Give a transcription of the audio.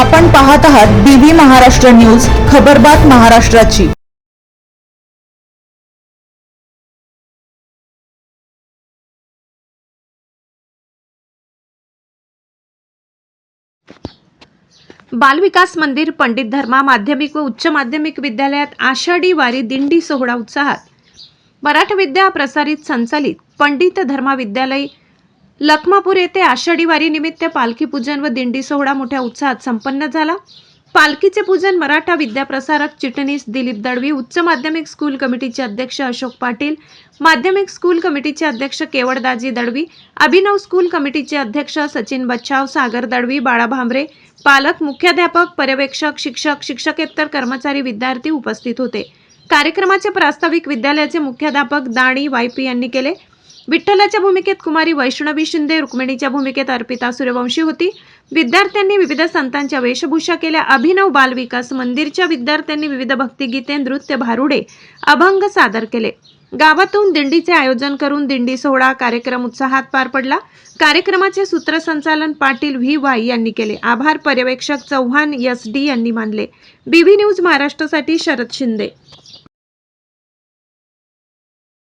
आपण पाहत आहात बीबी महाराष्ट्र न्यूज, खबरबात महाराष्ट्राची। बाल विकास मंदिर पंडित धर्मा माध्यमिक व उच्च माध्यमिक विद्यालयात आषाढी वारी दिंडी सोहळा उत्साहात। मराठा विद्या प्रसारित संचालित पंडित धर्मा विद्यालय लखमापूर येथे आषाढी वारी निमित्त पालखी पूजन व दिंडी सोहळा मोठ्या उत्साहात संपन्न झाला। पालखीचे पूजन मराठा विद्या प्रसारक चिटणीस दिलीप दळवी, उच्च माध्यमिक स्कूल कमिटीचे अध्यक्ष अशोक पाटील, माध्यमिक स्कूल कमिटीचे अध्यक्ष केवडदाजी दळवी, अभिनव स्कूल कमिटीचे अध्यक्ष सचिन बच्छाव, सागर दळवी, बाळा भांबरे, पालक, मुख्याध्यापक, पर्यवेक्षक, शिक्षक, शिक्षकेतर कर्मचारी, विद्यार्थी उपस्थित होते। कार्यक्रमाचे प्रास्ताविक विद्यालयाचे मुख्याध्यापक दाणी वायपी यांनी केले। विठ्ठलाच्या भूमिकेत कुमारी वैष्णवी शिंदे, रुक्मिणीच्या भूमिकेत अर्पिता सूर्यवंशी होती। विद्यार्थ्यांनी विविध संतांच्या वेशभूषा केल्या। अभिनव बाल विकास मंदिरच्या विद्यार्थ्यांनी विविध भक्तिगीते, नृत्य, भारुडे, अभंग सादर केले। गावातून दिंडीचे आयोजन करून दिंडी सोहळा कार्यक्रम उत्साहात पार पडला। कार्यक्रमाचे सूत्रसंचालन पाटील व्ही.वाय. यांनी केले। आभार पर्यवेक्षक चव्हाण एस.डी. यांनी मानले। बीबी न्यूज महाराष्ट्रासाठी शरद शिंदे।